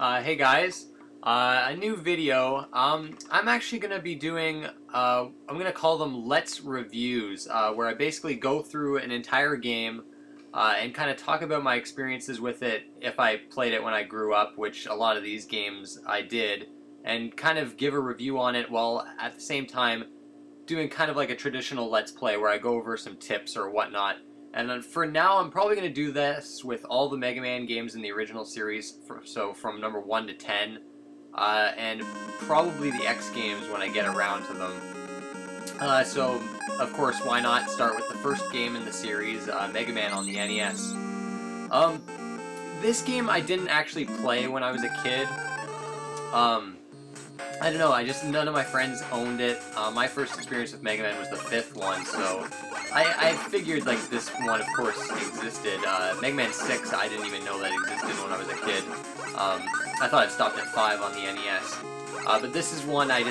Hey guys, a new video. I'm actually gonna be doing, I'm gonna call them Let's Reviews, where I basically go through an entire game and kind of talk about my experiences with it if I played it when I grew up, which a lot of these games I did, and kind of give a review on it while at the same time doing kind of like a traditional Let's Play where I go over some tips or whatnot. And then for now, I'm probably going to do this with all the Mega Man games in the original series, so from number 1 to 10, and probably the X games when I get around to them. So, of course, why not start with the first game in the series, Mega Man on the NES. This game I didn't actually play when I was a kid. I don't know, none of my friends owned it. My first experience with Mega Man was the 5th one, so I figured, like, this one, of course, existed. Mega Man 6, I didn't even know that existed when I was a kid. I thought it stopped at 5 on the NES. But this is one I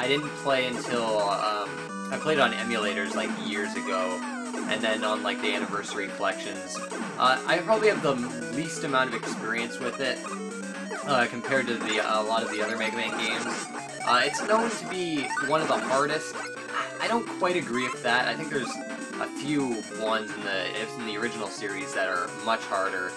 didn't play until, I played on emulators, like, years ago, and then on, like, the anniversary collections. I probably have the least amount of experience with it, compared to a lot of the other Mega Man games. It's known to be one of the hardest. I don't quite agree with that. I think there's a few ones in the original series that are much harder.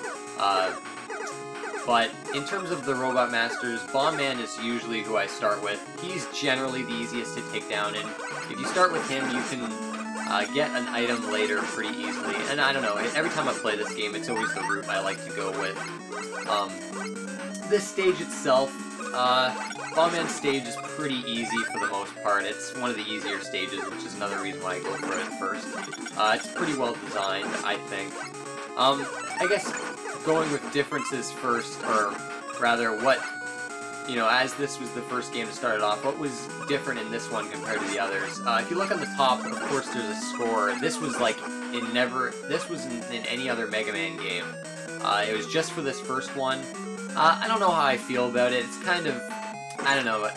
But in terms of the Robot Masters, Bomb Man is usually who I start with. He's generally the easiest to take down, and if you start with him, you can get an item later pretty easily. And I don't know, every time I play this game, it's always the route I like to go with. This stage itself, Bomb Man's stage is pretty easy for the most part. It's one of the easier stages, which is another reason why I go for it first. It's pretty well designed, I think. I guess going with differences first, or rather what, as this was the first game to start it off, what was different in this one compared to the others? If you look on the top, of course there's a score. This was like, this wasn't in any other Mega Man game. It was just for this first one. I don't know how I feel about it. It's kind of, I don't know,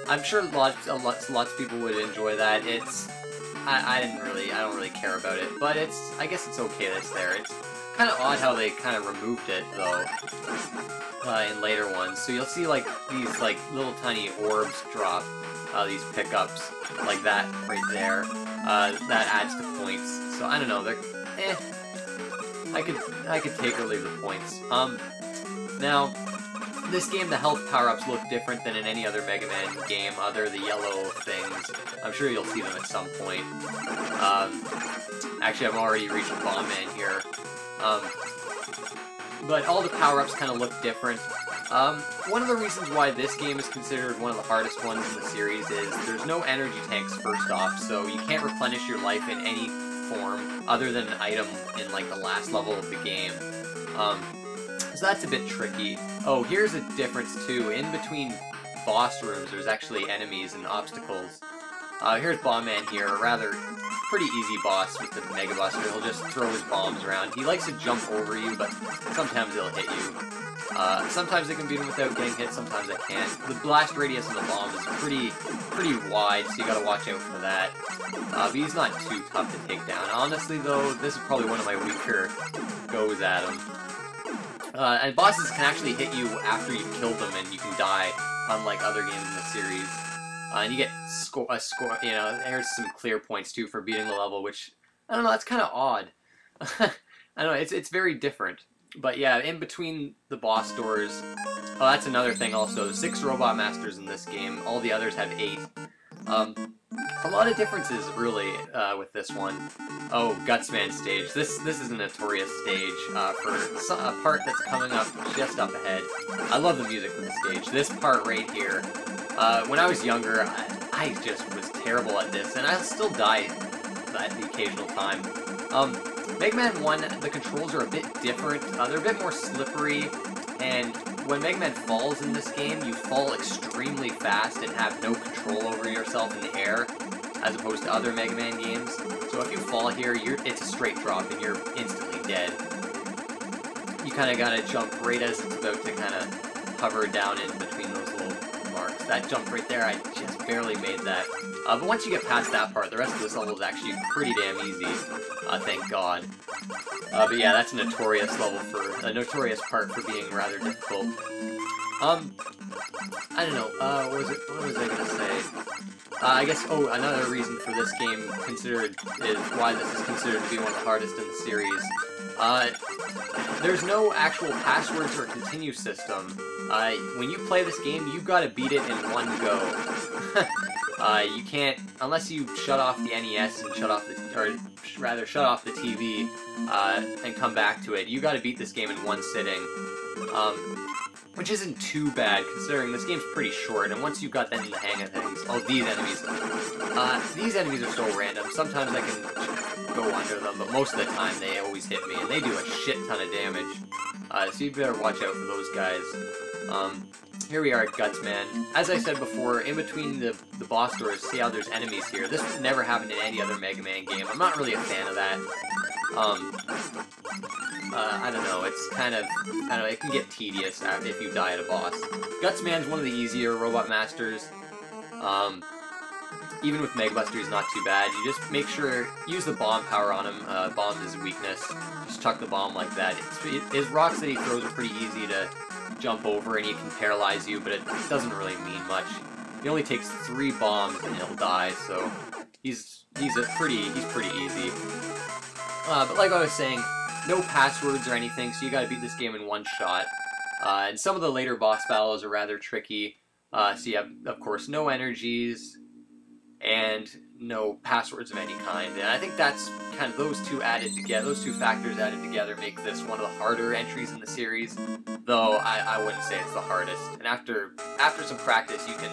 I'm sure lots of people would enjoy that. I don't really care about it, but I guess it's okay that it's there. It's kind of odd how they kind of removed it, though, in later ones. So you'll see, like, these, like, little tiny orbs drop, these pickups, like that right there. That adds to points. So I don't know, they're, I could take or leave the points. Now, this game, the health power-ups look different than in any other Mega Man game, other the yellow things. I'm sure you'll see them at some point. Actually, I've already reached Bomb Man here. But all the power-ups kind of look different. One of the reasons why this game is considered one of the hardest ones in the series is there's no energy tanks, first off, so you can't replenish your life in any form other than an item in, like, the last level of the game. So that's a bit tricky. Oh, here's a difference too. In between boss rooms, there's actually enemies and obstacles. Here's Bomb Man here, a rather pretty easy boss with the Mega Buster. He'll just throw his bombs around. He likes to jump over you, but sometimes he'll hit you. Sometimes I can beat him without getting hit, sometimes I can't. The blast radius on the bomb is pretty wide, so you gotta watch out for that. But he's not too tough to take down. Honestly, though, this is probably one of my weaker goes at him. And bosses can actually hit you after you've killed them, and you can die, unlike other games in the series. And you get a score, there's some clear points, too, for beating the level, which, I don't know, that's kind of odd. I don't know, it's very different. But yeah, in between the boss doors, oh, that's another thing also, 6 Robot Masters in this game, all the others have 8. A lot of differences, really, with this one. Oh, Gutsman stage. This is a notorious stage for a part that's coming up just up ahead. I love the music for the stage. This part right here. When I was younger, I just was terrible at this, and I still die at the occasional time. Mega Man 1, the controls are a bit different. They're a bit more slippery, and when Mega Man falls in this game, you fall extremely fast and have no control over yourself in the air, as opposed to other Mega Man games. So if you fall here, it's a straight drop and you're instantly dead. You kind of gotta jump right as it's about to kind of hover down in between those little marks. That jump right there, I just barely made that. But once you get past that part, the rest of this level is actually pretty damn easy. Thank God. But yeah, that's a notorious level for a notorious part for being rather difficult. I don't know. What was I gonna say? I guess. Oh, another reason for this game is why this is considered to be one of the hardest in the series. There's no actual passwords or continue system. When you play this game, you've got to beat it in one go. You can't, unless you shut off the NES and shut off the TV, and come back to it. You got to beat this game in one sitting. Which isn't too bad, considering this game's pretty short, and once you've got them in the hang of things... Oh, these enemies are so random. Sometimes I can go under them, but most of the time they always hit me, and they do a shit ton of damage. So you better watch out for those guys. Here we are at Guts Man. As I said before, in between the boss doors, see how there's enemies here. This never happened in any other Mega Man game. I'm not really a fan of that. I don't know, it's kind of, I don't know, it can get tedious if you die at a boss. Gutsman's one of the easier Robot Masters. Even with Mega Buster, he's not too bad. You just make sure, use the bomb power on him. Bomb is a weakness. Just chuck the bomb like that. His rocks that he throws are pretty easy to jump over, and he can paralyze you, but it doesn't really mean much. He only takes 3 bombs and he'll die, so he's pretty easy. But like I was saying, no passwords or anything, so you gotta beat this game in one shot. And some of the later boss battles are rather tricky. So you have, of course, no energies and no passwords of any kind. And I think that's kind of those two factors added together make this one of the harder entries in the series. Though I wouldn't say it's the hardest. And after some practice, you can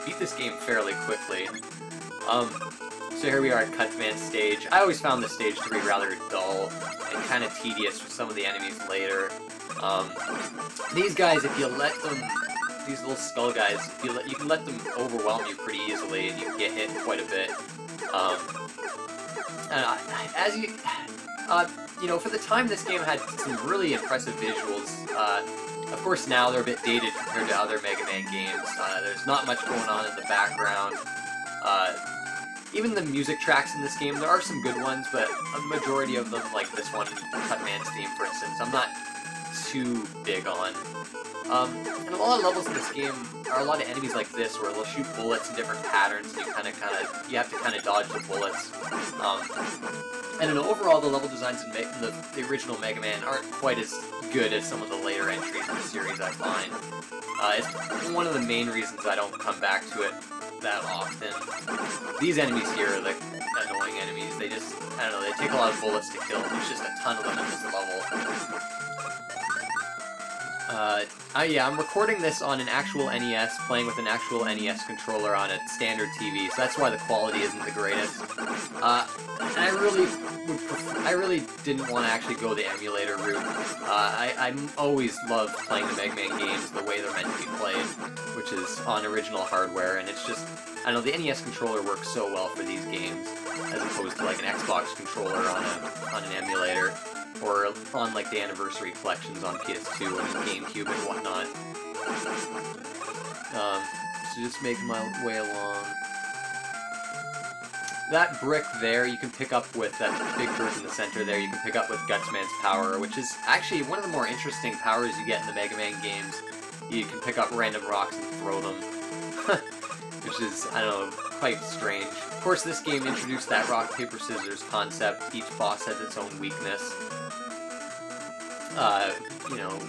beat this game fairly quickly. So here we are at Gutsman's stage. I always found this stage to be rather dull and kind of tedious with some of the enemies later. These guys, if you let them, these little skull guys, you can let them overwhelm you pretty easily, and you can get hit quite a bit. You know, for the time, this game had some really impressive visuals. Of course, now they're a bit dated compared to other Mega Man games. There's not much going on in the background. Even the music tracks in this game, there are some good ones, but a majority of them, like this one, Cutman's theme, for instance, I'm not too big on. And a lot of levels in this game are a lot of enemies like this, where they'll shoot bullets in different patterns, and you have to dodge the bullets. And then overall, the level designs in the original Mega Man aren't quite as good as some of the later entries in the series, I find. It's one of the main reasons I don't come back to it that often. These enemies here are the annoying enemies. They just, I don't know, they take a lot of bullets to kill. There's just a ton of them in this level. Yeah, I'm recording this on an actual NES, playing with an actual NES controller on a standard TV, so that's why the quality isn't the greatest. And I really didn't want to actually go the emulator route. I always loved playing the Mega Man games the way they're meant to be played, which is on original hardware, and it's just, I know, the NES controller works so well for these games, as opposed to like an Xbox controller on an emulator, or on like the anniversary collections on PS2 and GameCube and whatnot. So just make my way along. That brick there, you can pick up with that big brick in the center there, you can pick up with Gutsman's power, which is actually one of the more interesting powers you get in the Mega Man games. You can pick up random rocks and throw them, which is, I don't know, quite strange. Of course, this game introduced that rock, paper, scissors concept. Each boss has its own weakness. You know,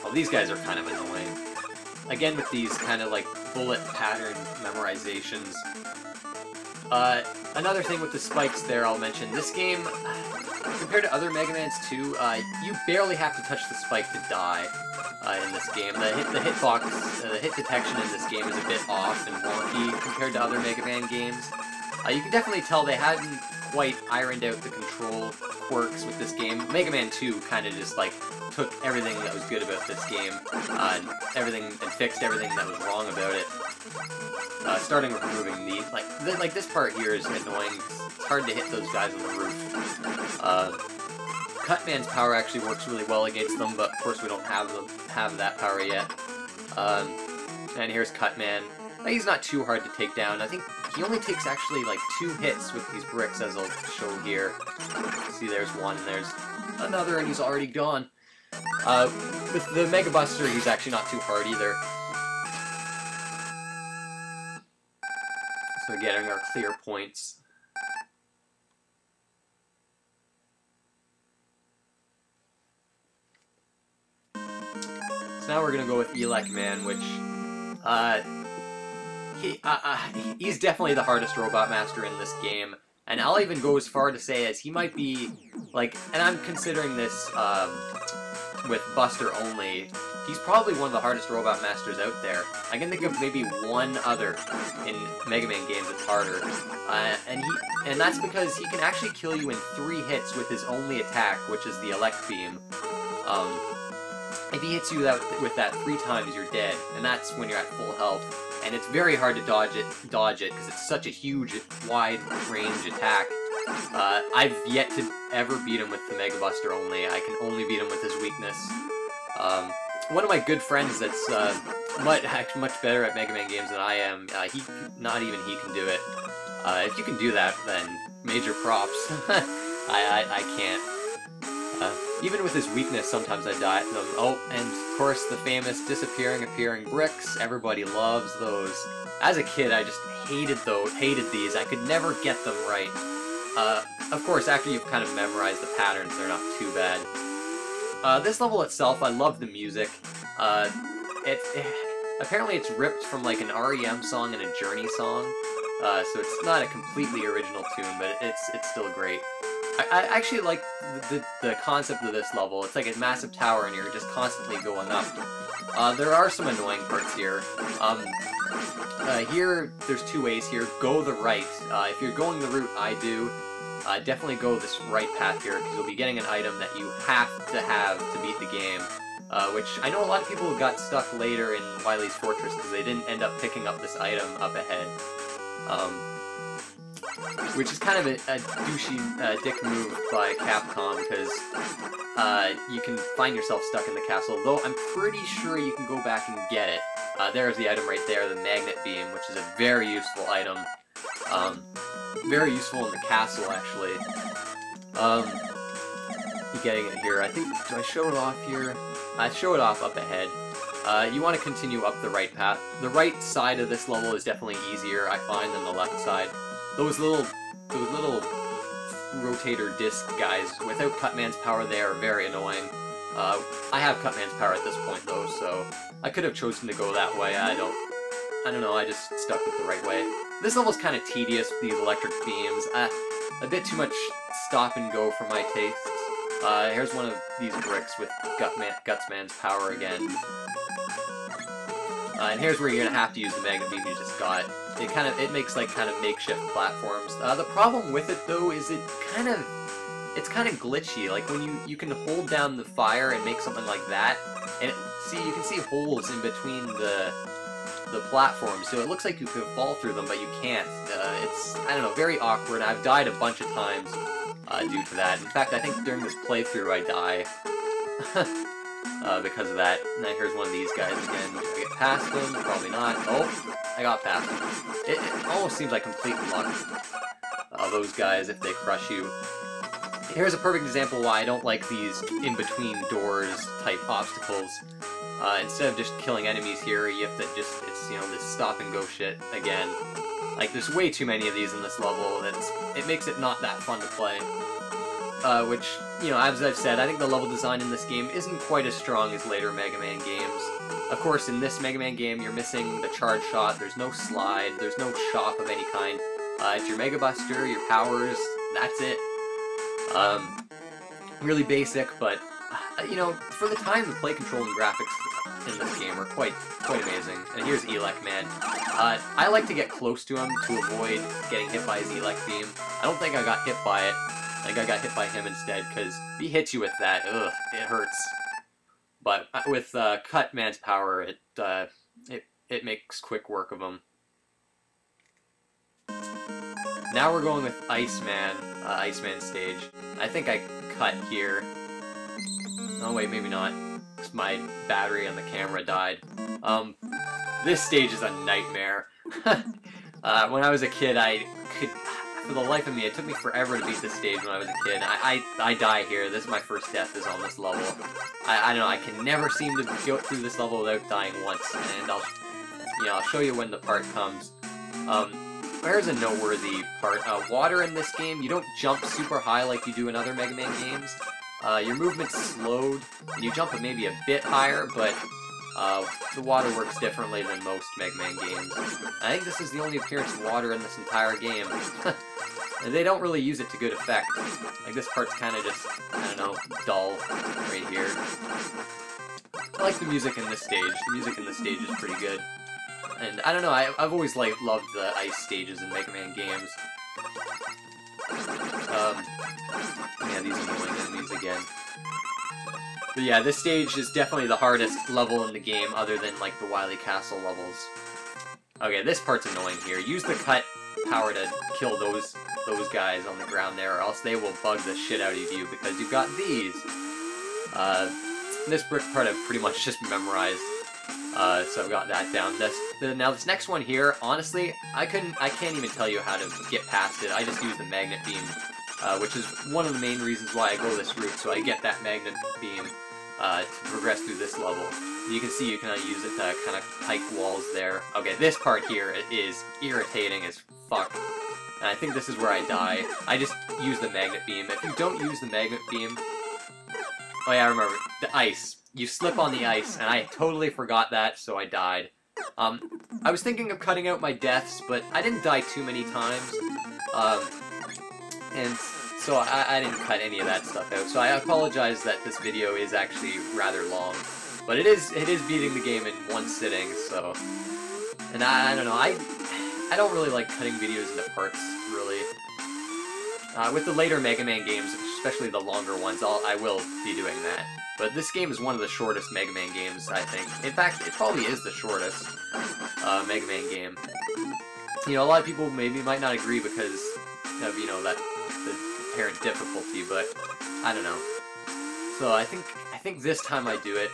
well, these guys are kind of annoying. Again, with these kind of like bullet pattern memorizations. Another thing with the spikes there, I'll mention, this game, compared to other Mega Mans 2, you barely have to touch the spike to die in this game. The hit detection in this game is a bit off and wonky compared to other Mega Man games. You can definitely tell they hadn't quite ironed out the control quirks with this game. Mega Man 2 kind of just like took everything that was good about this game and fixed everything that was wrong about it. Starting with removing the like this part here is annoying. It's hard to hit those guys on the roof. Cutman's power actually works really well against them, but of course we don't have that power yet. And here's Cutman. He's not too hard to take down. I think he only takes actually like 2 hits with these bricks, as I'll show here. See, there's one, and there's another, and he's already gone. With the Mega Buster, he's actually not too hard either. So getting our clear points. So now we're gonna go with Elec Man, which he's definitely the hardest Robot Master in this game, and I'll even go as far to say as he might be like, and I'm considering this with Buster only. He's probably one of the hardest Robot Masters out there. I can think of maybe one other in Mega Man games that's harder, and that's because he can actually kill you in 3 hits with his only attack, which is the Elect Beam. If he hits you with that 3 times, you're dead, and that's when you're at full health. And it's very hard to dodge it because it's such a huge, wide-range attack. I've yet to ever beat him with the Mega Buster only. I can only beat him with his weakness. One of my good friends that's much better at Mega Man games than I am, not even he can do it. If you can do that, then major props. I can't. Even with his weakness, sometimes I die at them. Oh, and of course the famous disappearing, appearing bricks. Everybody loves those. As a kid, I just hated these. I could never get them right. Of course, after you've kind of memorized the patterns, they're not too bad. This level itself, I love the music. Apparently it's ripped from like an REM song and a Journey song, so it's not a completely original tune, but it's still great. I actually like the concept of this level. It's like a massive tower and you're just constantly going up. There are some annoying parts here. Here, there's 2 ways here. Go the right. If you're going the route I do, definitely go this right path here, because you'll be getting an item that you have to beat the game. Which I know a lot of people got stuck later in Wily's Fortress because they didn't end up picking up this item up ahead. Which is kind of a douchey dick move by Capcom, because you can find yourself stuck in the castle, though I'm pretty sure you can go back and get it. There's the item right there, the Magnet Beam, which is a very useful item. Very useful in the castle, actually. You're getting it here. I think, do I show it off here? I show it off up ahead. You want to continue up the right path. The right side of this level is definitely easier, I find, than the left side. Those little rotator disc guys, without Cutman's power, they are very annoying. I have Cutman's power at this point though, so I could have chosen to go that way. I don't know, I just stuck with the right way. This level's kind of tedious, these electric beams. A bit too much stop and go for my tastes. Here's one of these bricks with Gutsman's power again. And here's where you're gonna have to use the Magnet Beam you just got. It makes like kind of makeshift platforms. The problem with it though is it's kind of glitchy. Like when you can hold down the fire and make something like that, and you can see holes in between the platforms, so it looks like you can fall through them, but you can't. It's, I don't know, very awkward. I've died a bunch of times due to that. In fact, I think during this playthrough I die because of that. Now here's one of these guys again. Do I get past him? Probably not. Oh, I got past him. It almost seems like complete luck. Those guys, if they crush you. Here's a perfect example why I don't like these in-between doors type obstacles. Instead of just killing enemies here, you have to just, it's, you know, this stop and go shit again. Like, there's way too many of these in this level, it makes it not that fun to play. Which, you know, as I've said, I think the level design in this game isn't quite as strong as later Mega Man games. Of course, in this Mega Man game, you're missing the charge shot, there's no slide, there's no shock of any kind. It's your Mega Buster, your powers, that's it. Really basic, but, you know, for the time, the play control and graphics in this game are quite amazing. And here's Elec Man. I like to get close to him to avoid getting hit by his Elec Beam. I don't think I got hit by it. I think I got hit by him instead, because if he hits you with that, ugh, it hurts. But with Cutman's power, it makes quick work of him. Now we're going with Iceman, Iceman stage. I think I cut here. Oh wait, maybe not. My battery on the camera died. This stage is a nightmare. When I was a kid, for the life of me, it took me forever to beat this stage when I was a kid. I die here. This is my first death is on this level. I don't know, I can never seem to go through this level without dying once, and I'll show you when the part comes. Here's a noteworthy part. Water in this game, you don't jump super high like you do in other Mega Man games. Your movement's slowed, and you jump maybe a bit higher, but the water works differently than most Mega Man games. I think this is the only appearance of water in this entire game. And they don't really use it to good effect. Like, this part's kind of just, I don't know, dull right here. I like the music in this stage. The music in this stage is pretty good. And I don't know, I've always loved the ice stages in Mega Man games. Yeah, these annoying enemies again. But yeah, this stage is definitely the hardest level in the game, other than, like, the Wily Castle levels. Okay, this part's annoying here. Use the cut power to kill those guys on the ground there, or else they will bug the shit out of you, because you've got these. This brick part I've pretty much just memorized, so I've got that down. Now this next one here, honestly, I can't even tell you how to get past it. I just use the magnet beam, which is one of the main reasons why I go this route, so I get that magnet beam to progress through this level. You can see you can use it to kind of hike walls there. Okay, this part here is irritating as fuck. And I think this is where I die. I just use the magnet beam. If you don't use the magnet beam... Oh yeah, I remember. The ice. You slip on the ice, and I totally forgot that, so I died. I was thinking of cutting out my deaths, but I didn't die too many times. And so I didn't cut any of that stuff out. So I apologize that this video is actually rather long. But it is beating the game in one sitting, so... And I don't know, I don't really like cutting videos into parts, really. With the later Mega Man games, especially the longer ones, I will be doing that. But this game is one of the shortest Mega Man games, I think. In fact, it probably is the shortest Mega Man game. You know, a lot of people might not agree because of, you know, the apparent difficulty, but I don't know. So I think this time I do it.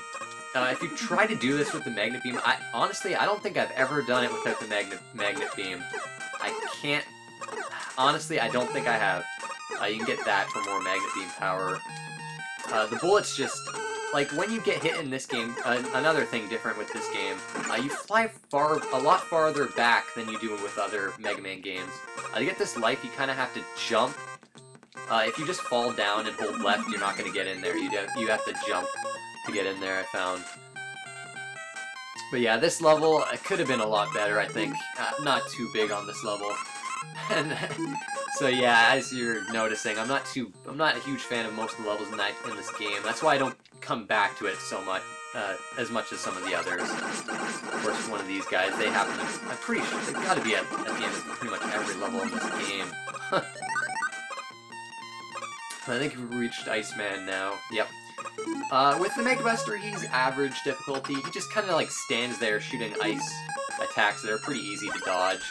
If you try to do this with the magnet beam, honestly, I don't think I've ever done it without the magnet beam. I can't... Honestly, I don't think I have. You can get that for more magnet beam power. The bullets just... Like, when you get hit in this game, another thing different with this game, you fly a lot farther back than you do with other Mega Man games. To get this life, you kind of have to jump. If you just fall down and hold left, you're not going to get in there. You have to jump to get in there, I found. But yeah, this level, it could have been a lot better, I think. Not too big on this level. And so yeah, as you're noticing, I'm not a huge fan of most of the levels in this game. That's why I don't come back to it so much, as much as some of the others. Of course, one of these guys, they happen to... I'm pretty sure they've got to be at the end of pretty much every level in this game. I think we've reached Iceman now. Yep. With the Mega Buster, he's average difficulty. He just kind of like stands there shooting ice attacks that are pretty easy to dodge.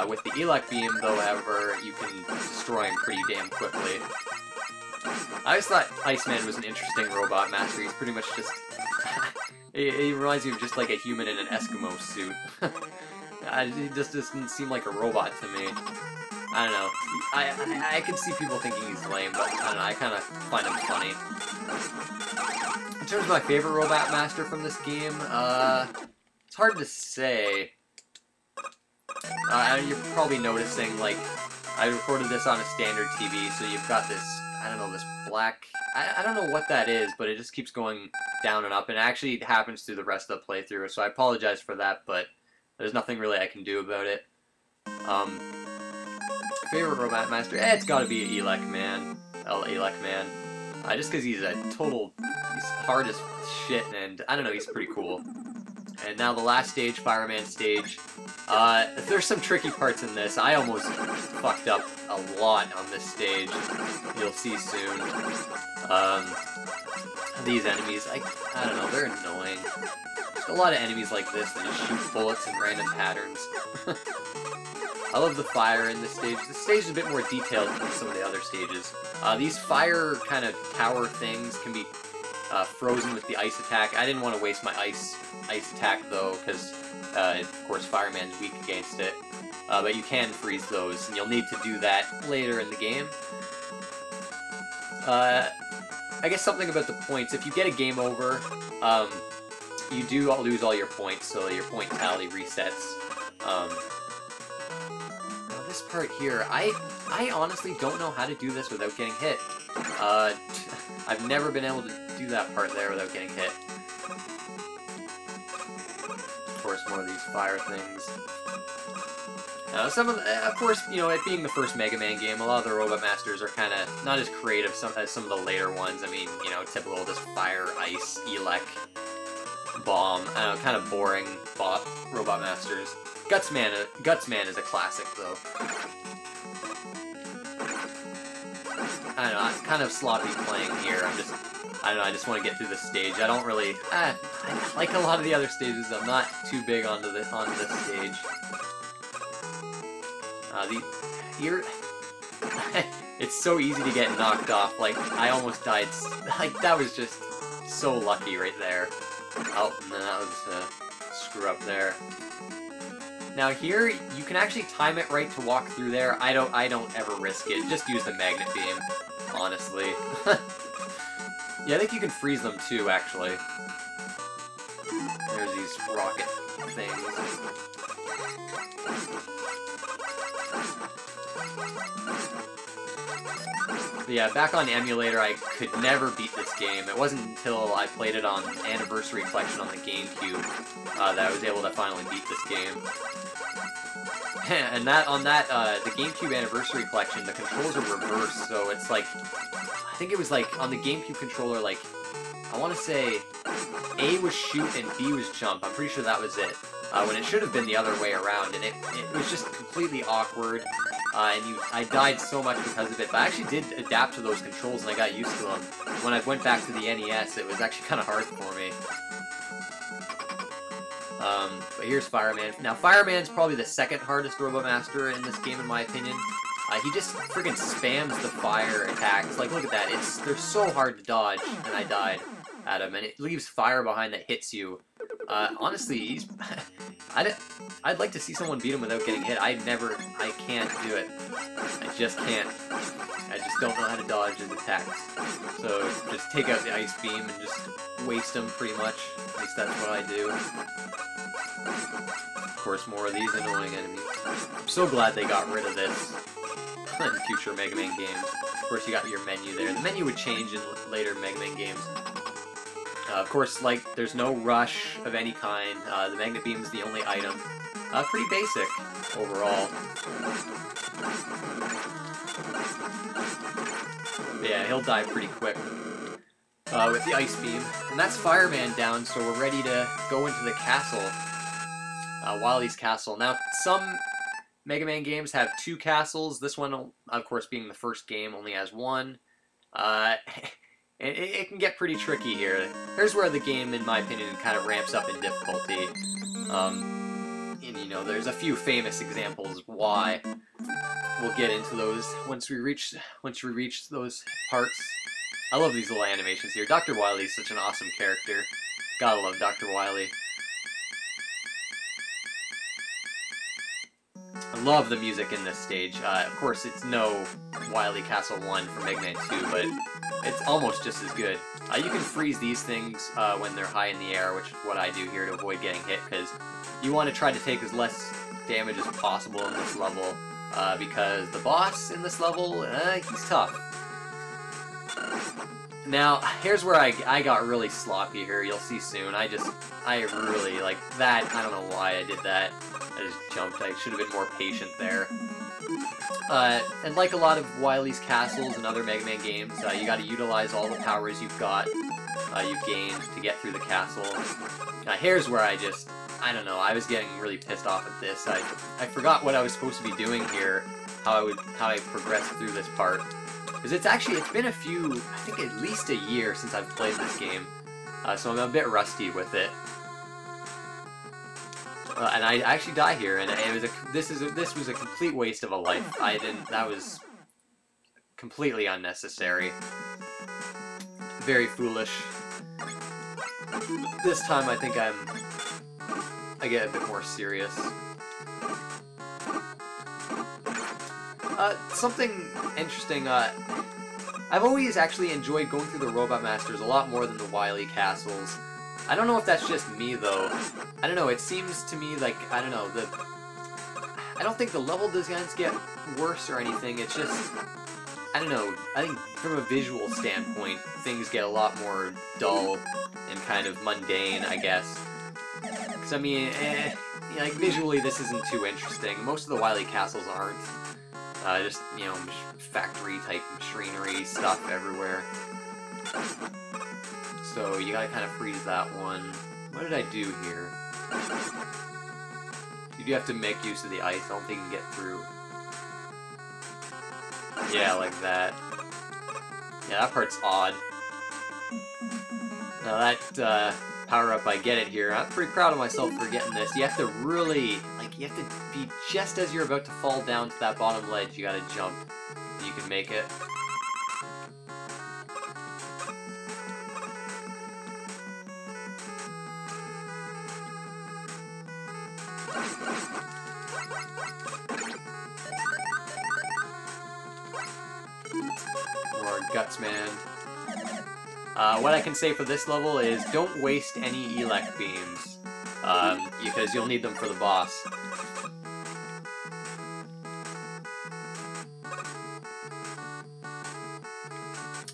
With the Elec Beam, though, however, you can destroy him pretty damn quickly. I always thought Iceman was an interesting robot master. He's pretty much just... he reminds me of just like a human in an Eskimo suit. He just doesn't seem like a robot to me. I don't know. I can see people thinking he's lame, but I don't know, I kind of find him funny. In terms of my favorite Robot Master from this game, it's hard to say. You're probably noticing, like, I recorded this on a standard TV, so you've got this, I don't know, this black... I don't know what that is, but it just keeps going down and up, and it actually happens through the rest of the playthrough, so I apologize for that, but there's nothing really I can do about it. Favorite Robot Master? It's gotta be Elec Man. Elec Man. Just because he's he's hard as shit, and I don't know, he's pretty cool. And now the last stage, Fireman stage. There's some tricky parts in this. I almost fucked up a lot on this stage. You'll see soon. These enemies, I don't know, they're annoying. There's a lot of enemies like this that just shoot bullets in random patterns. I love the fire in this stage. This stage is a bit more detailed than some of the other stages. These fire kind of tower things can be frozen with the ice attack. I didn't want to waste my ice attack though, because of course Fireman's weak against it. But you can freeze those, and you'll need to do that later in the game. I guess something about the points. If you get a game over, you do lose all your points, so your point tally resets. Now this part here, I honestly don't know how to do this without getting hit. I've never been able to do that part there without getting hit. Of course, more of these fire things. Of course, you know, it being the first Mega Man game, a lot of the Robot Masters are kind of not as creative as some of the later ones. I mean, you know, typical just fire, ice, elec, bomb. I don't know, kind of boring Robot Masters. Gutsman is a classic, though. I don't know, I'm kind of sloppy playing here. I don't know, I just want to get through the stage. I don't really, like a lot of the other stages, I'm not too big onto this stage. It's so easy to get knocked off. Like, I almost died. Like, that was just so lucky right there. Oh, and then that was a screw up there. Now here, you can actually time it right to walk through there. I don't ever risk it. Just use the magnet beam, honestly. Yeah, I think you can freeze them too, actually. There's these rocket things. But yeah, back on emulator, I could never beat this game. It wasn't until I played it on Anniversary Collection on the GameCube that I was able to finally beat this game. And the GameCube Anniversary Collection, the controls are reversed, so it's like, I think it was like, on the GameCube controller, like, I want to say A was shoot and B was jump. I'm pretty sure that was it. When it should have been the other way around, and it was just completely awkward. I died so much because of it, but I actually did adapt to those controls and I got used to them. When I went back to the NES, it was actually kind of hard for me. But here's Fireman. Now, Fireman's probably the second hardest Robot Master in this game, in my opinion. He just friggin' spams the fire attacks. Like, look at that. They're so hard to dodge, and I died at him. And it leaves fire behind that hits you. Honestly, I'd like to see someone beat him without getting hit. I can't do it. I just can't. I just don't know how to dodge his attacks. So just take out the ice beam and just waste him pretty much. At least that's what I do. Of course, more of these annoying enemies. I'm so glad they got rid of this in future Mega Man games. Of course, you got your menu there. The menu would change in later Mega Man games. Of course, like, there's no rush of any kind. The magnet beam is the only item. Pretty basic, overall. But yeah, he'll die pretty quick with the ice beam. And that's Fireman down, so we're ready to go into the castle. Wily's Castle. Now, some Mega Man games have 2 castles. This one, of course, being the first game, only has 1. And it can get pretty tricky here. Here's where the game, in my opinion, kind of ramps up in difficulty. And, you know, there's a few famous examples why. We'll get into those once we reach those parts. I love these little animations here. Dr. Wily is such an awesome character. Gotta love Dr. Wily. I love the music in this stage. Of course, it's no Wily Castle 1 from Mega Man 2, but it's almost just as good. You can freeze these things when they're high in the air, which is what I do here to avoid getting hit, because you want to try to take as less damage as possible in this level, because the boss in this level, he's tough. Now, here's where I got really sloppy here, you'll see soon. I really, like, that, I don't know why I did that. I just jumped. I should have been more patient there. And like a lot of Wily's castles and other Mega Man games, you gotta utilize all the powers you've gained to get through the castle. Here's where I don't know, I was getting really pissed off at this. I forgot what I was supposed to be doing here, how I progressed through this part. Because it's been I think at least a year since I've played this game, so I'm a bit rusty with it. And I actually die here, and this was a complete waste of a life. That was completely unnecessary. Very foolish. this time I think I get a bit more serious. Something interesting, I've always actually enjoyed going through the Robot Masters a lot more than the Wily Castles. I don't know if that's just me, though. I don't know, it seems to me like, I don't know, I don't think the level designs get worse or anything, it's just, I don't know, I think from a visual standpoint, things get a lot more dull and kind of mundane, I guess. Because, I mean, like, visually this isn't too interesting. Most of the Wily Castles aren't. Just, you know, factory-type machinery stuff everywhere. So, you gotta kind of freeze that one. What did I do here? You do have to make use of the ice. I don't think you can get through. Yeah, like that. Yeah, that part's odd. Now that, power-up I get it here, I'm pretty proud of myself for getting this. You have to really, like, you have to be just as you're about to fall down to that bottom ledge, you gotta jump. You can make it. Or Guts Man. What I can say for this level is don't waste any elect beams, because you'll need them for the boss.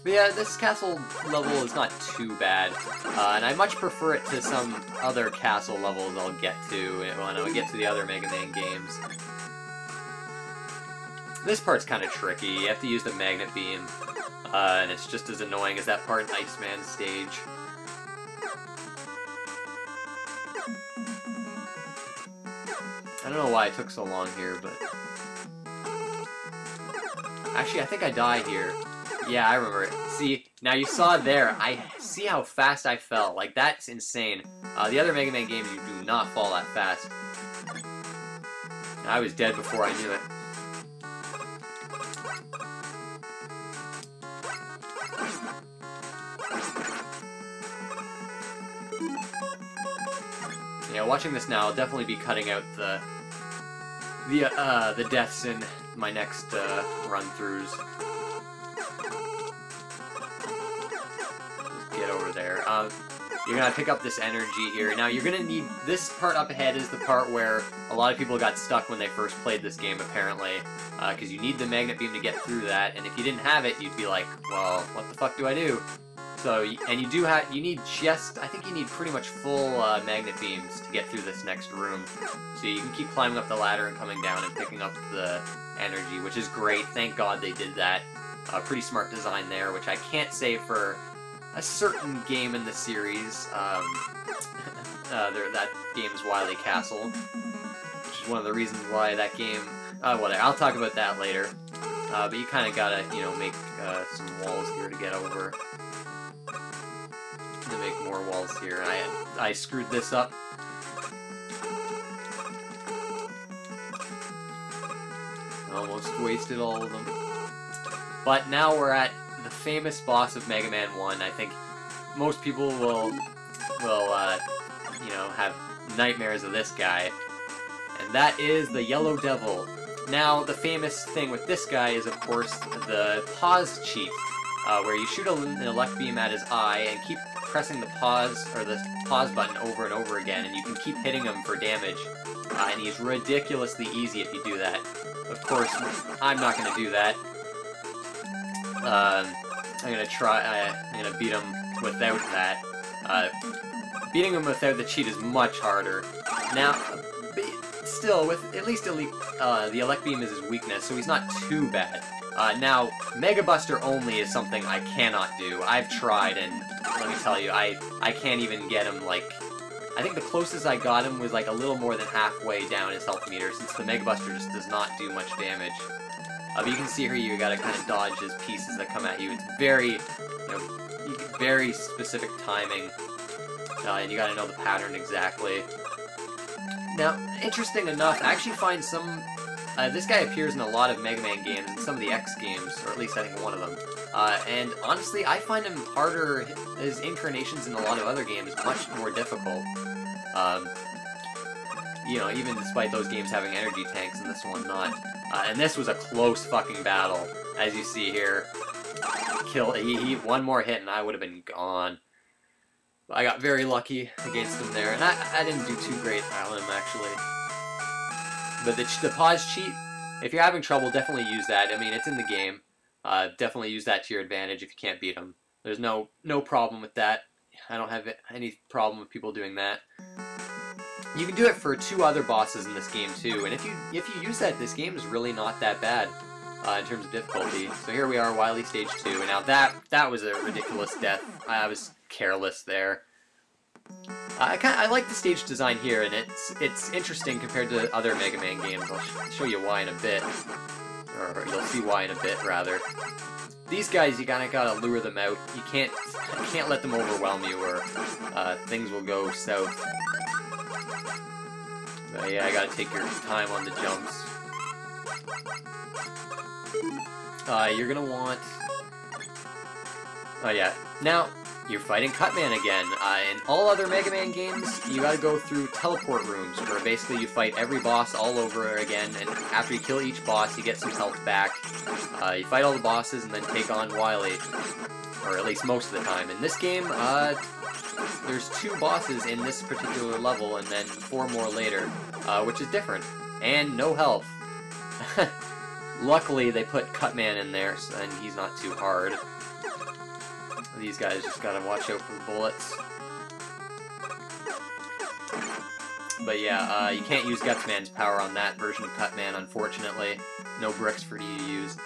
But yeah, this castle level is not too bad, and I much prefer it to some other castle levels I'll get to when I get to the other Mega Man games. This part's kind of tricky. You have to use the magnet beam. And it's just as annoying as that part in Iceman stage. I don't know why it took so long here, but... Actually, I think I die here. Yeah, I remember it. See, now you saw there, I see how fast I fell. Like, that's insane. The other Mega Man games, you do not fall that fast. I was dead before I knew it. Yeah, watching this now, I'll definitely be cutting out the deaths in my next run-throughs. Just get over there. You're gonna pick up this energy here. Now, you're gonna need... This part up ahead is the part where a lot of people got stuck when they first played this game, apparently. Because you need the magnet beam to get through that, and if you didn't have it, you'd be like, well, what the fuck do I do? So, and you do have, you need just, I think you need pretty much full magnet beams to get through this next room. So you can keep climbing up the ladder and coming down and picking up the energy, which is great. Thank God they did that. Pretty smart design there, which I can't say for a certain game in the series. That game's Wily Castle, which is one of the reasons why that game, whatever, I'll talk about that later. But you kind of gotta, you know, make some walls here to get over. To make more walls here. I screwed this up. Almost wasted all of them. But now we're at the famous boss of Mega Man 1. I think most people will you know, have nightmares of this guy. And that is the Yellow Devil. Now, the famous thing with this guy is, of course, the pause cheat, where you shoot an elect beam at his eye and keep pressing the pause button over and over again, and you can keep hitting him for damage. And he's ridiculously easy if you do that. Of course, I'm not going to do that. I'm going to beat him without that. Beating him without the cheat is much harder. Now, still, with at least the elect beam is his weakness, so he's not too bad. Now, Mega Buster only is something I cannot do. I've tried, and let me tell you, I can't even get him, like... I think the closest I got him was, like, a little more than halfway down his health meter, since the Mega Buster just does not do much damage. But you can see here you gotta kind of dodge his pieces that come at you. It's very, you know, very specific timing, and you gotta know the pattern exactly. Now, interesting enough, I actually find some... this guy appears in a lot of Mega Man games and some of the X games, or at least I think one of them. And honestly, I find him harder, his incarnations in a lot of other games much more difficult. You know, even despite those games having energy tanks and this one not. And this was a close fucking battle, as you see here. He one more hit and I would have been gone. I got very lucky against him there, and I didn't do too great on him, actually. But the pause cheat, if you're having trouble, definitely use that. I mean, it's in the game. Definitely use that to your advantage if you can't beat him. There's no problem with that. I don't have any problem with people doing that. You can do it for 2 other bosses in this game, too, and if you use that, this game is really not that bad. In terms of difficulty. So here we are, Wily Stage 2, and now that was a ridiculous death. I was careless there. I like the stage design here, and it's interesting compared to other Mega Man games. I'll show you why in a bit, or you'll see why in a bit, rather. These guys, you kinda gotta lure them out. You can't let them overwhelm you, or things will go south. But yeah, I gotta take your time on the jumps. You're gonna want... Oh yeah, now you're fighting Cutman again. In all other Mega Man games, you gotta go through teleport rooms, where basically you fight every boss all over again, and after you kill each boss, you get some health back. You fight all the bosses and then take on Wily, or at least most of the time. In this game, there's 2 bosses in this particular level, and then 4 more later, which is different, and no health. Luckily, they put Cutman in there, and he's not too hard. These guys just gotta watch out for the bullets. But yeah, you can't use Gutsman's power on that version of Cutman, unfortunately. No bricks for you to use.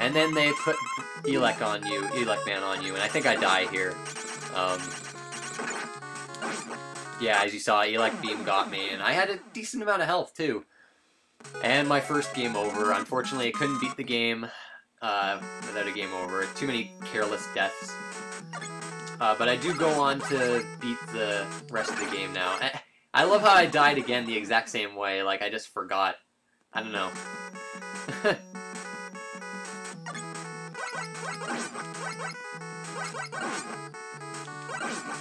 And then they put Elec Man on you, and I think I die here. Yeah, as you saw, Elec Beam got me, and I had a decent amount of health, too. And my first game over. Unfortunately, I couldn't beat the game without a game over. Too many careless deaths. But I do go on to beat the rest of the game now. I love how I died again the exact same way, like I just forgot. I don't know.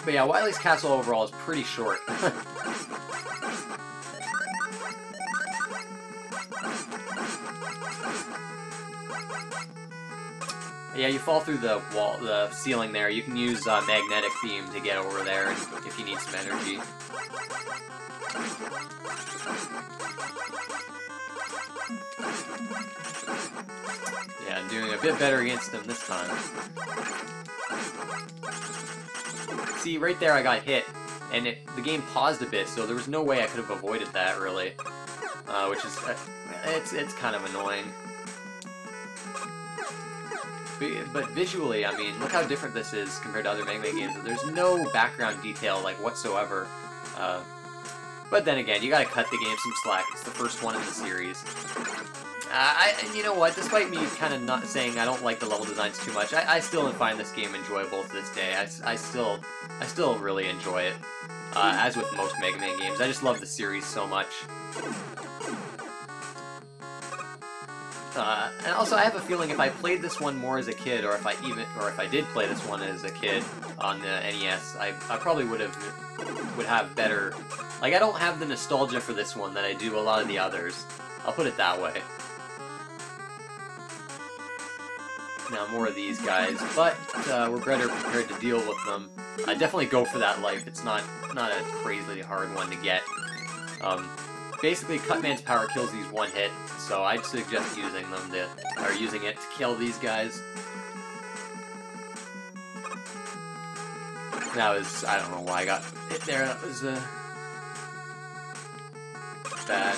But yeah, Wily's Castle overall is pretty short. Yeah, you fall through the wall, the ceiling there. You can use magnetic beam to get over there if you need some energy. Yeah, I'm doing a bit better against him this time. See, right there I got hit, and the game paused a bit, so there was no way I could have avoided that, really. Which is, it's kind of annoying. But visually, I mean, look how different this is compared to other Mega Man games. There's no background detail, like, whatsoever. But then again, you gotta cut the game some slack. It's the first one in the series. And you know what? Despite me kind of not saying I don't like the level designs too much, I still find this game enjoyable to this day. I still really enjoy it. As with most Mega Man games, I just love the series so much. And also, I have a feeling if I played this one more as a kid, or if I did play this one as a kid on the NES, I probably would have better. Like, I don't have the nostalgia for this one that I do a lot of the others. I'll put it that way. Now more of these guys, but we're better prepared to deal with them. I definitely go for that life. It's not a crazily hard one to get. Basically, Cutman's power kills these one hit, so I'd suggest using it to kill these guys. That was, I don't know why I got hit there. That was bad.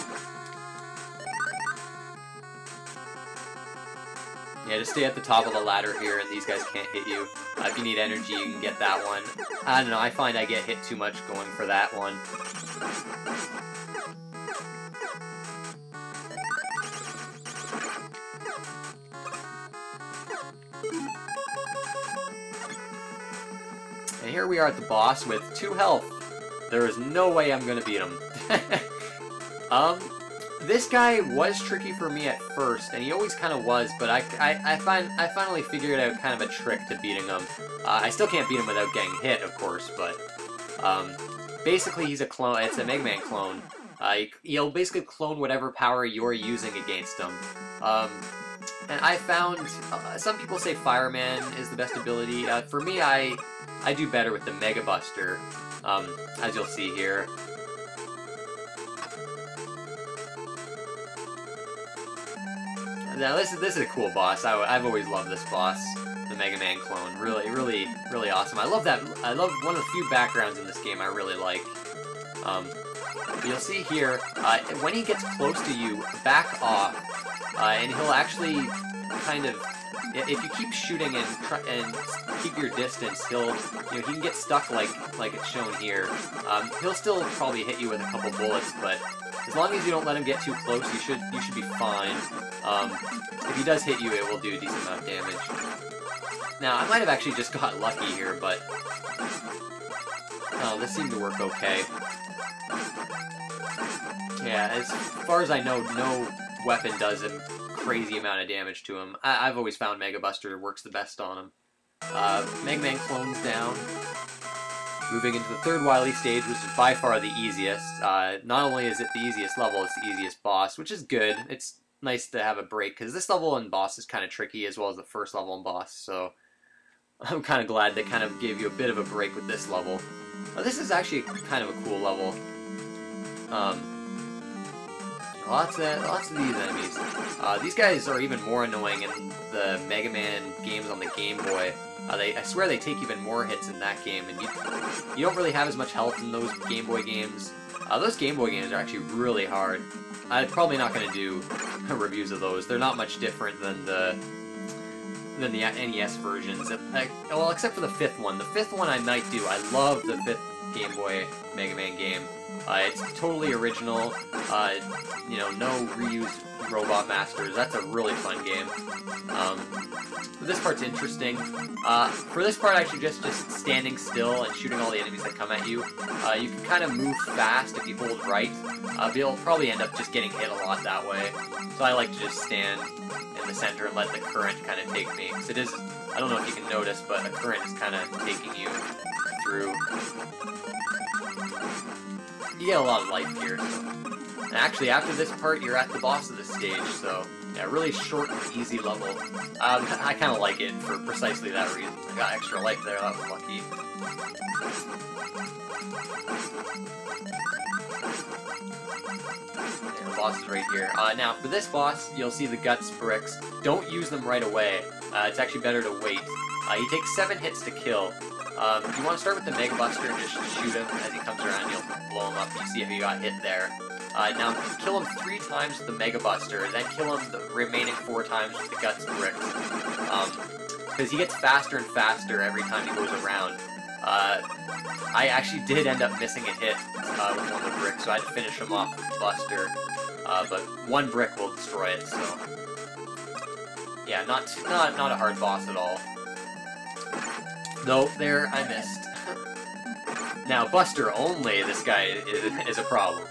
Yeah, just stay at the top of the ladder here, and these guys can't hit you. If you need energy, you can get that one. I don't know, I find I get hit too much going for that one. And here we are at the boss with 2 health. There is no way I'm gonna beat him. This guy was tricky for me at first, and he always kind of was, but I finally figured out kind of a trick to beating him. I still can't beat him without getting hit, of course, but basically he's a clone. It's a Mega Man clone. He'll basically clone whatever power you're using against him. And I found some people say Fireman is the best ability. For me, I do better with the Mega Buster, as you'll see here. Now this is a cool boss. I've always loved this boss, the Mega Man clone. Really awesome. I love that. I love one of the few backgrounds in this game I really like. You'll see here when he gets close to you, back off, and he'll actually kind of. If you keep shooting and keep your distance, he can get stuck like it's shown here. He'll still probably hit you with a couple bullets, but as long as you don't let him get too close, you should be fine. If he does hit you, it will do a decent amount of damage. Now, I might have actually just got lucky here, but oh, this seemed to work okay. Yeah, as far as I know, no weapon does a crazy amount of damage to him. I've always found Mega Buster works the best on him. Mega Man clones down. Moving into the third Wily stage, which is by far the easiest. Not only is it the easiest level, it's the easiest boss, which is good. It's nice to have a break, because this level and boss is kind of tricky, as well as the first level and boss, so I'm kind of glad they kind of gave you a bit of a break with this level. This is actually kind of a cool level. Lots of these enemies. These guys are even more annoying in the Mega Man games on the Game Boy. I swear they take even more hits in that game, and you don't really have as much health in those Game Boy games. Those Game Boy games are actually really hard. I'm probably not going to do reviews of those. They're not much different than the NES versions. Well, except for the fifth one. The fifth one I might do. I love the fifth Game Boy Mega Man game. It's totally original. You know, no reused Robot Masters. That's a really fun game. This part's interesting. For this part, actually, just standing still and shooting all the enemies that come at you. You can kind of move fast if you hold right, but you'll probably end up just getting hit a lot that way. So I like to just stand in the center and let the current kind of take me. Because it is, I don't know if you can notice, but the current is kind of taking you through. You get a lot of life here, so. And actually, after this part, you're at the boss of the stage, so yeah, really short and easy level. I kind of like it for precisely that reason. I got extra life there, that was lucky. And the boss is right here. Now, for this boss, you'll see the guts bricks. Don't use them right away. It's actually better to wait. He takes 7 hits to kill. You want to start with the Mega Buster and just shoot him as he comes around. You'll blow him up. You see if he got hit there. Now kill him 3 times with the Mega Buster, then kill him the remaining 4 times with the Guts bricks. Because he gets faster and faster every time he goes around. I actually did end up missing a hit with one of the bricks, so I had to finish him off with the Buster. But 1 brick will destroy it, so yeah, not a hard boss at all. Nope, there, I missed. Now, Buster only, this guy is a problem.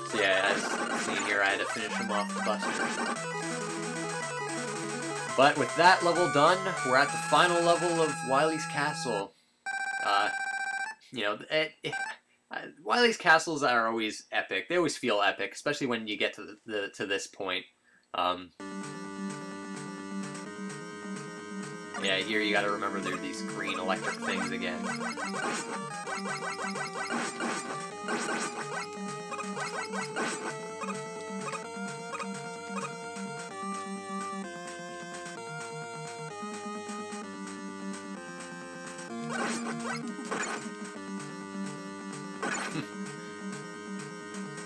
So yeah, as seen here, I had to finish him off with Buster. But with that level done, we're at the final level of Wily's Castle. You know, Wily's Castles are always epic. They always feel epic, especially when you get to this point. Yeah, here you gotta remember there are these green electric things again.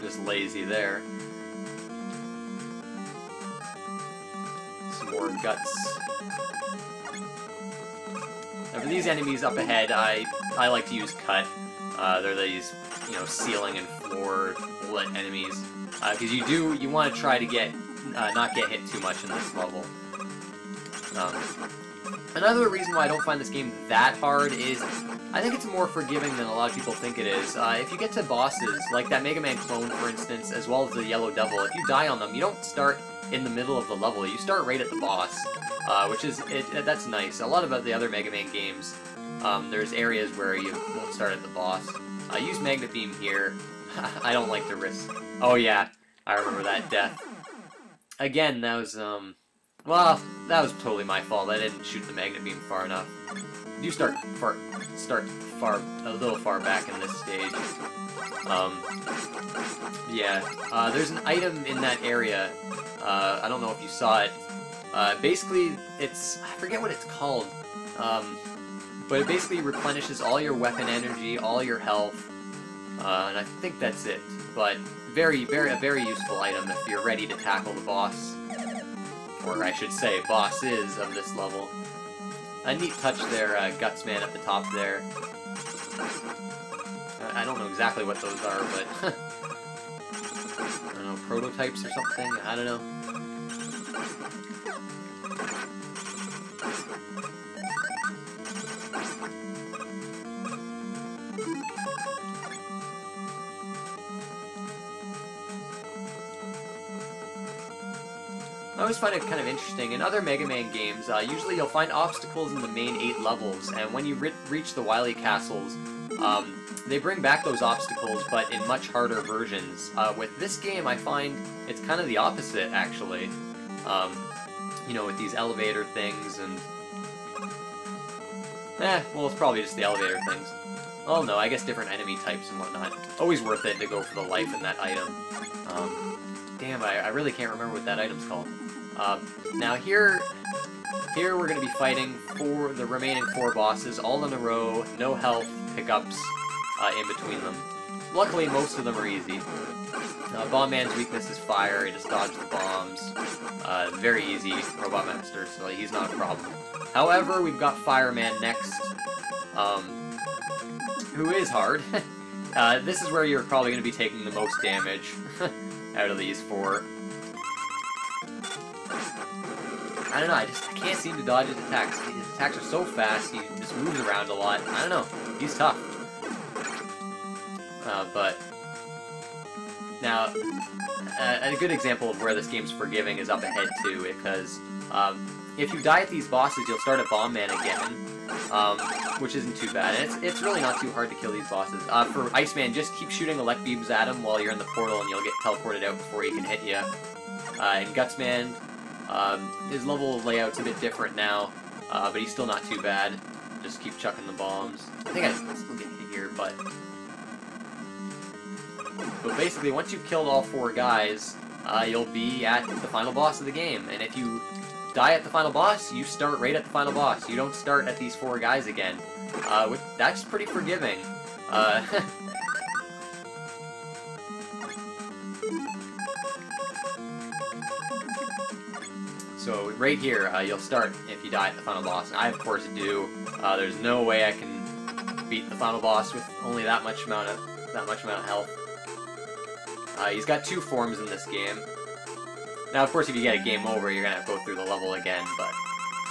Just lazy there. Some more guts. Now for these enemies up ahead, I like to use cut. They're these, you know, ceiling and floor bullet enemies. Because you want to try to get not get hit too much in this level. Another reason why I don't find this game that hard is I think it's more forgiving than a lot of people think it is. If you get to bosses, like that Mega Man clone, for instance, as well as the Yellow Devil, if you die on them, you don't start in the middle of the level. You start right at the boss, which is that's nice. A lot of the other Mega Man games, there's areas where you won't start at the boss. Use Magnet Beam here. I don't like to risk. Oh yeah, I remember that death. Again, that was well, that was totally my fault. I didn't shoot the Magnet Beam far enough. You start a little far back in this stage. Yeah, there's an item in that area. I don't know if you saw it. Basically, I forget what it's called. But it basically replenishes all your weapon energy, all your health, and I think that's it. But a very useful item if you're ready to tackle the boss, or I should say, bosses of this level. A neat touch there, Gutsman at the top there. I don't know exactly what those are, but I don't know, prototypes or something. I don't know. I always find it kind of interesting. In other Mega Man games, usually you'll find obstacles in the main 8 levels, and when you reach the Wily Castles, they bring back those obstacles, but in much harder versions. With this game, I find it's kind of the opposite, actually. You know, with these elevator things and... well, it's probably just the elevator things. Oh no, I guess different enemy types and whatnot. Always worth it to go for the life in that item. Damn, I really can't remember what that item's called. Now here we're going to be fighting for the remaining 4 bosses, all in a row, no health pickups in between them. Luckily, most of them are easy. Bomb Man's weakness is fire, he just dodges the bombs. Very easy, Robot Master, so he's not a problem. However, we've got Fireman next, who is hard. This is where you're probably going to be taking the most damage out of these 4. I don't know, I can't seem to dodge his attacks. His attacks are so fast, he just moves around a lot. I don't know, he's tough. But now, a good example of where this game's forgiving is up ahead too, because if you die at these bosses, you'll start at Bomb Man again, which isn't too bad. And it's really not too hard to kill these bosses. For Iceman, just keep shooting elect beams at him while you're in the portal, and you'll get teleported out before he can hit you. And Gutsman, his level layout's a bit different now, but he's still not too bad. Just keep chucking the bombs. I think I still get hit here, but basically, once you've killed all 4 guys, you'll be at the final boss of the game. And if you die at the final boss, you start right at the final boss. You don't start at these 4 guys again. That's pretty forgiving. So right here, you'll start if you die at the final boss. And I, of course, do. There's no way I can beat the final boss with only that much amount of health. He's got 2 forms in this game. Now, of course, if you get a game over, you're gonna have to go through the level again, but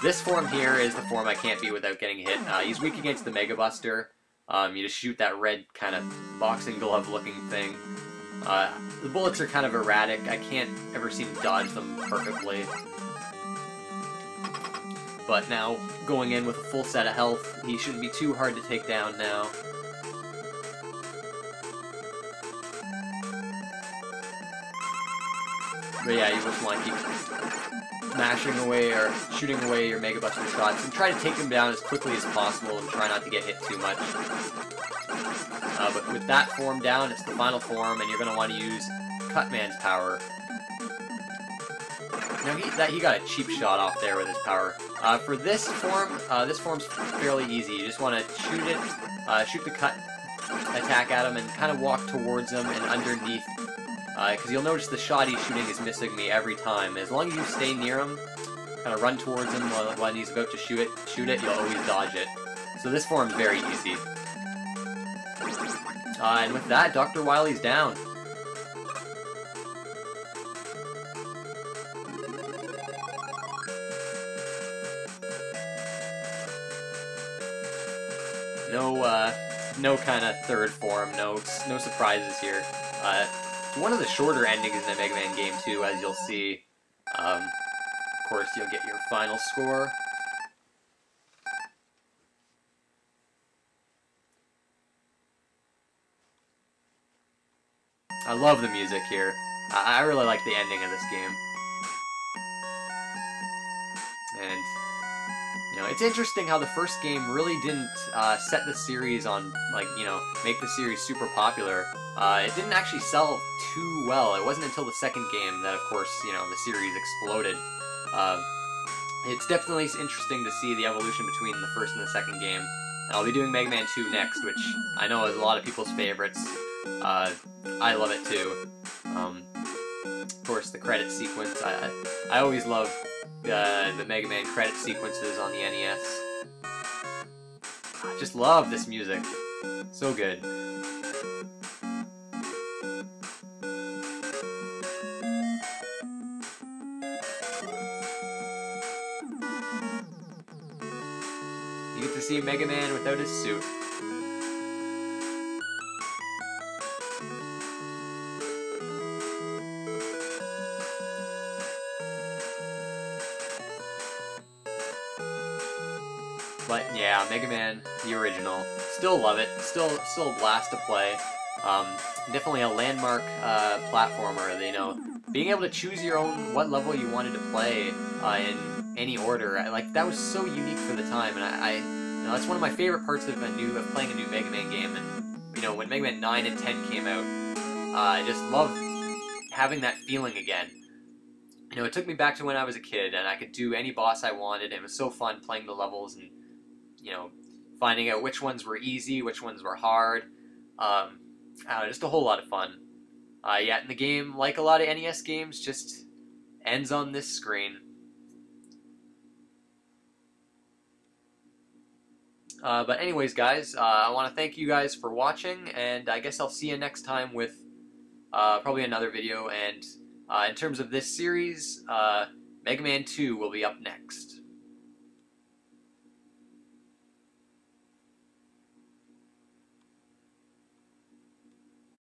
this form here is the form I can't beat without getting hit. He's weak against the Mega Buster. You just shoot that red kind of boxing glove looking thing. The bullets are kind of erratic. I can't ever seem to dodge them perfectly. But now, going in with a full set of health, he shouldn't be too hard to take down now. But yeah, you just want to keep mashing away or shooting away your Mega Buster shots and try to take them down as quickly as possible and try not to get hit too much. But with that form down, it's the final form, and you're going to want to use Cutman's power. Now, he got a cheap shot off there with his power. For this form's fairly easy. You just want to shoot it, shoot the cut attack at him, and kind of walk towards him and underneath. Because you'll notice the shot he's shooting is missing me every time. As long as you stay near him, kind of run towards him when he's about to shoot it, you'll always dodge it. So this form's very easy. And with that, Dr. Wily's down. no kind of third form, no surprises here. It's one of the shorter endings in a Mega Man game too, as you'll see. Of course, you'll get your final score. I love the music here. I really like the ending of this game. And, you know, it's interesting how the first game really didn't set the series on, like, you know, make the series super popular. It didn't actually sell too well. It wasn't until the second game that, of course, you know, the series exploded. It's definitely interesting to see the evolution between the first and the second game. And I'll be doing Mega Man 2 next, which I know is a lot of people's favorites. I love it too. Of course, the credit sequence. I always love the Mega Man credit sequences on the NES. I just love this music. So good. You get to see Mega Man without his suit. But yeah, Mega Man, the original. Still love it. Still a blast to play. Definitely a landmark platformer. You know, being able to choose your own what level you wanted to play in any order. Like that was so unique for the time, and you know, that's one of my favorite parts of playing a new Mega Man game. And you know, when Mega Man 9 and 10 came out, I just loved having that feeling again. You know, it took me back to when I was a kid, and I could do any boss I wanted. And it was so fun playing the levels and, you know, finding out which ones were easy, which ones were hard. Just a whole lot of fun. Yet in the game, like a lot of NES games, just ends on this screen. But anyways, guys, I want to thank you guys for watching, and I guess I'll see you next time with probably another video. And in terms of this series, Mega Man 2 will be up next.